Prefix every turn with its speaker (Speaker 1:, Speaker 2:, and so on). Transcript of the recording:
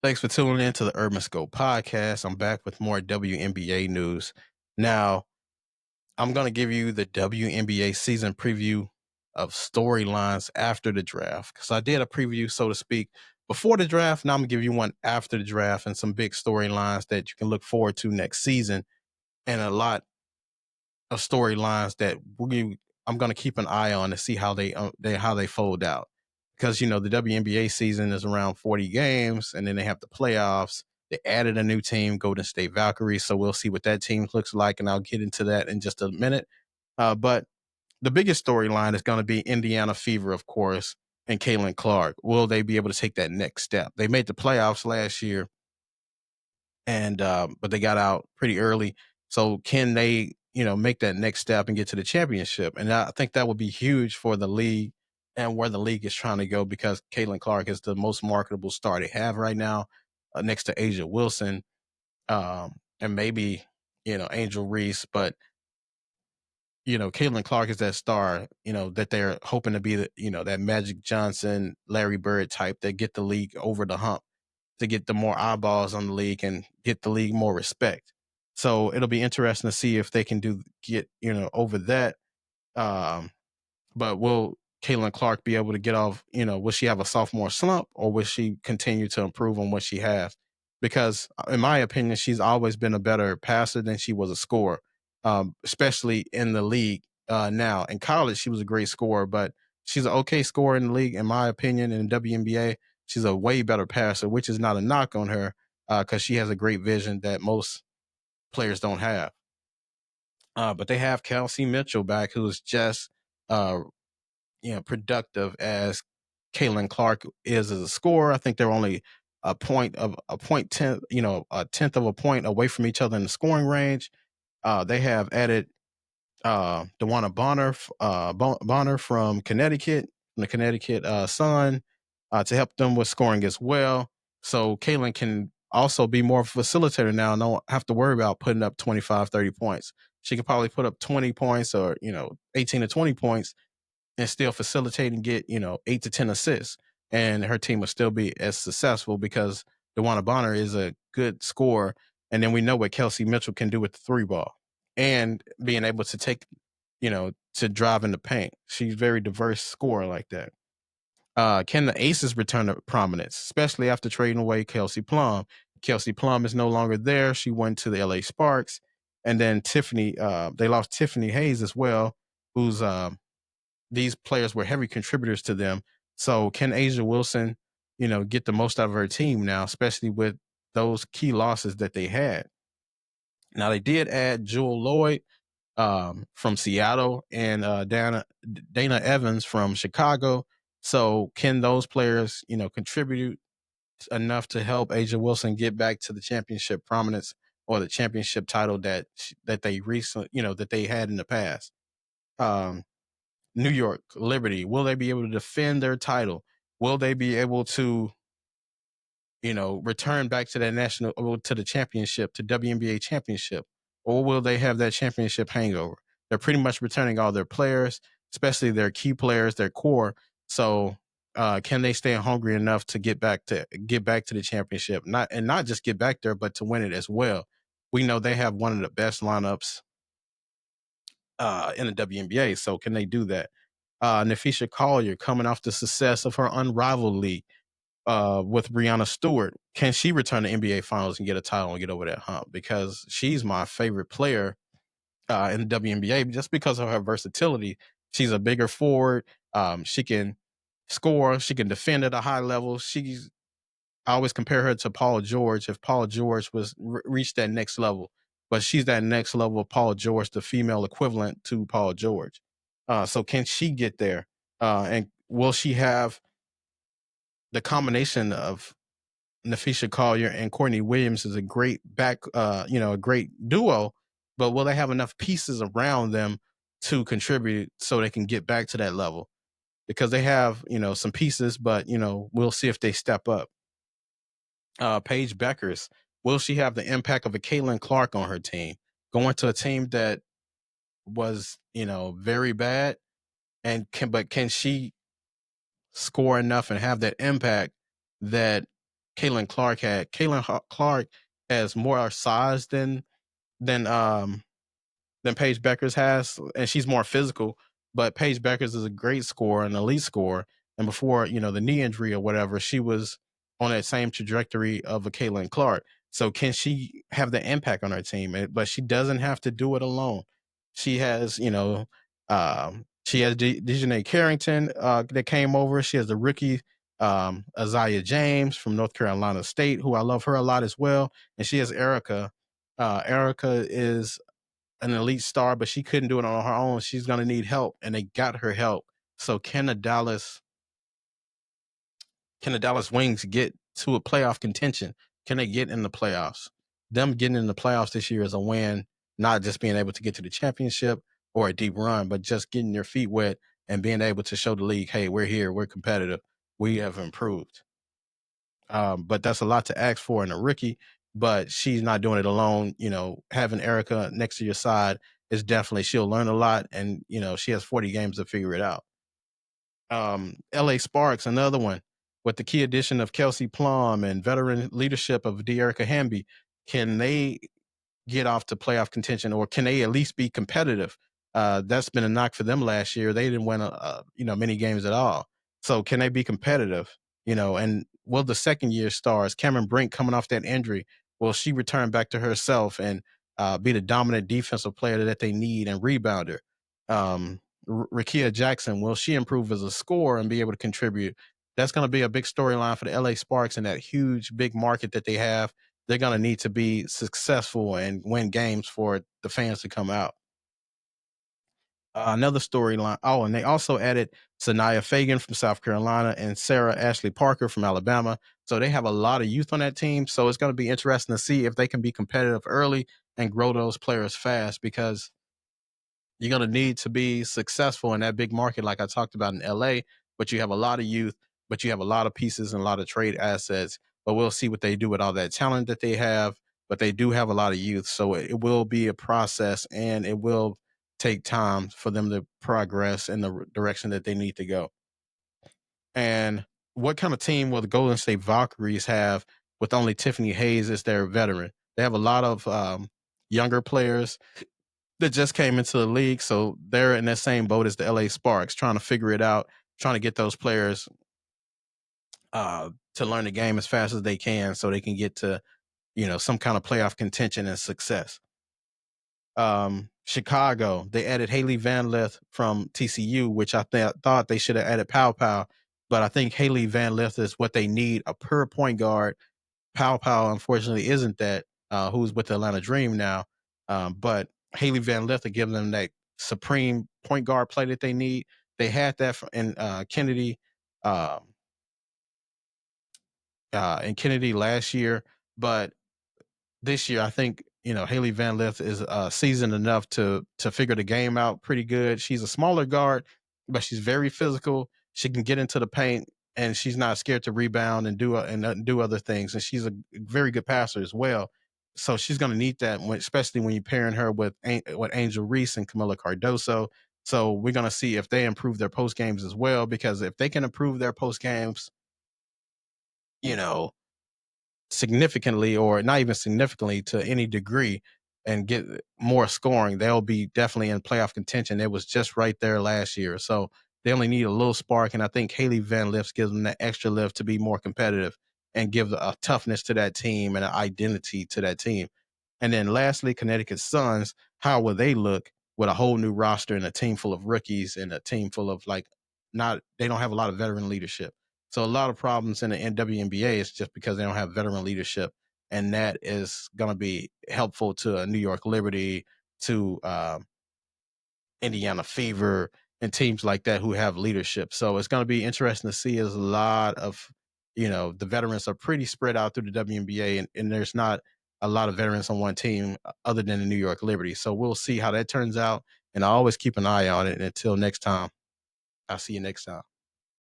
Speaker 1: Thanks for tuning in to the Urban Scope podcast. I'm back with more WNBA news. Now, I'm going to give you the WNBA season preview of storylines after the draft because I did a preview, so to speak, before the draft. Now I'm going to give you one after the draft and some big storylines that you can look forward to next season, and a lot of storylines that I'm going to keep an eye on to see how they fold out, because the WNBA season is around 40 games, and then they have the playoffs. They added a new team, Golden State Valkyries, so we'll see what that team looks like, and I'll get into that in just a minute. But the biggest storyline is going to be Indiana Fever, of course, and Caitlin Clark. Will they be able to take that next step? They made the playoffs last year, and but they got out pretty early. So can they, make that next step and get to the championship? And I think that would be huge for the league and where the league is trying to go, because Caitlin Clark is the most marketable star they have right now, next to Asia Wilson, and maybe Angel Reese. But Caitlin Clark is that star, that they're hoping to be that Magic Johnson, Larry Bird type that get the league over the hump, to get the more eyeballs on the league and get the league more respect. So it'll be interesting to see if they can get over that. Um, but will Caitlin Clark be able to get off? Will she have a sophomore slump, or will she continue to improve on what she has? Because in my opinion, she's always been a better passer than she was a scorer, especially in the league. Now in college, she was a great scorer, but she's an okay scorer in the league, in my opinion. In the WNBA, she's a way better passer, which is not a knock on her, because she has a great vision that most players don't have. But they have Kelsey Mitchell back, who's just uh, productive as Caitlin Clark is as a scorer. I think they're only a tenth of a point away from each other in the scoring range. They have added DeWanna Bonner from Connecticut, from the Connecticut Sun, to help them with scoring as well. So Caitlin can also be more of a facilitator now and don't have to worry about putting up 25, 30 points. She could probably put up 20 points, or 18 to 20 points, and still facilitate and get 8 to 10 assists, and her team will still be as successful because DeWanna Bonner is a good scorer. And then we know what Kelsey Mitchell can do with the three ball, and being able to take to drive in the paint. She's very diverse scorer like that. Can the Aces return to prominence, especially after trading away Kelsey Plum? Kelsey Plum is no longer there. She went to the LA Sparks. And then they lost Tiffany Hayes as well, who's these players were heavy contributors to them. So can Asia Wilson, get the most out of her team now, especially with those key losses that they had? Now they did add Jewel Lloyd from Seattle, and Dana Evans from Chicago. So can those players, contribute enough to help Asia Wilson get back to the championship prominence, or the championship title that they recently, that they had in the past? Um, New York Liberty, will they be able to defend their title? Will they be able to, return back to that to the championship, to WNBA championship, or will they have that championship hangover? They're pretty much returning all their players, especially their key players, their core. So, can they stay hungry enough to get back to the championship? Not just get back there, but to win it as well. We know they have one of the best lineups in the WNBA. So can they do that? Nafisha Collier, coming off the success of her unrivaled league with Breanna Stewart, can she return to NBA Finals and get a title and get over that hump? Because she's my favorite player in the WNBA, just because of her versatility. She's a bigger forward. She can score. She can defend at a high level. I always compare her to Paul George. If Paul George was reached that next level, but she's that next level of Paul George, the female equivalent to Paul George. So can she get there? And will she have the combination of Nafisha Collier and Courtney Williams is a great a great duo, but will they have enough pieces around them to contribute so they can get back to that level? Because they have, some pieces, but, we'll see if they step up. Paige Beckers, will she have the impact of a Caitlin Clark on her team? Going to a team that was, very bad, but can she score enough and have that impact that Caitlin Clark had. Clark has more size than um than Paige Beckers has, and she's more physical. But Paige Beckers is a great scorer, an elite scorer. And before, the knee injury or whatever, she was on that same trajectory of a Caitlin Clark. So can she have the impact on her team? But she doesn't have to do it alone. She has, she has Dejanay Carrington that came over. She has the rookie Isaiah James from North Carolina State, who I love her a lot as well. And she has Erica. Erica is an elite star, but she couldn't do it on her own. She's going to need help, and they got her help. So can the Dallas Wings get to a playoff contention? Can they get in the playoffs? Them getting in the playoffs this year is a win, not just being able to get to the championship or a deep run, but just getting your feet wet and being able to show the league, hey, we're here, we're competitive, we have improved. But that's a lot to ask for in a rookie. But she's not doing it alone. Having Erica next to your side is definitely, she'll learn a lot, and she has 40 games to figure it out. LA Sparks, another one, with the key addition of Kelsey Plum and veteran leadership of De'Erica Hamby. Can they get off to playoff contention, or can they at least be competitive? That's been a knock for them last year. They didn't win many games at all. So can they be competitive? And will the second year stars, Cameron Brink, coming off that injury, will she return back to herself and be the dominant defensive player that they need and rebounder? Rakia Jackson, will she improve as a scorer and be able to contribute? That's going to be a big storyline for the LA Sparks in that huge, big market that they have. They're going to need to be successful and win games for the fans to come out. Another storyline. Oh, and they also added Sanaya Fagan from South Carolina and Sarah Ashley Parker from Alabama. So they have a lot of youth on that team. So it's going to be interesting to see if they can be competitive early and grow those players fast, because you're going to need to be successful in that big market, like I talked about in LA. But you have a lot of youth, but you have a lot of pieces and a lot of trade assets. But we'll see what they do with all that talent that they have. But they do have a lot of youth. So it will be a process, and it will take time for them to progress in the direction that they need to go. And what kind of team will the Golden State Valkyries have with only Tiffany Hayes as their veteran? They have a lot of younger players that just came into the league. So they're in that same boat as the LA Sparks, trying to figure it out, trying to get those players to learn the game as fast as they can so they can get to, some kind of playoff contention and success. Chicago, they added Haley Van Lith from TCU, which I thought they should have added Pow Pow. But I think Haley Van Lith is what they need, a pure point guard. Pow Pow, unfortunately, isn't that, who's with the Atlanta Dream now. But Haley Van Lith to give them that supreme point guard play that they need. They had that in Kennedy, in Kennedy last year, but this year I think Haley Van Lith is seasoned enough to figure the game out pretty good. She's a smaller guard, but she's very physical. She can get into the paint, and she's not scared to rebound and do other things. And she's a very good passer as well. So she's going to need that, especially when you're pairing her with Angel Reese and Camila Cardoso. So we're going to see if they improve their post games as well, because if they can improve their post games, you know, significantly, or not even significantly, to any degree, and get more scoring, they'll be definitely in playoff contention. It was just right there last year. So they only need a little spark. And I think Haley Van Lith gives them that extra lift to be more competitive and give a toughness to that team and an identity to that team. And then lastly, Connecticut Suns, how will they look with a whole new roster and a team full of rookies and a team full of they don't have a lot of veteran leadership. So a lot of problems in the WNBA is just because they don't have veteran leadership. And that is going to be helpful to New York Liberty, to Indiana Fever, and teams like that who have leadership. So it's going to be interesting to see. As a lot of, the veterans are pretty spread out through the WNBA, and there's not a lot of veterans on one team other than the New York Liberty. So we'll see how that turns out. And I always keep an eye on it. And until next time, I'll see you next time.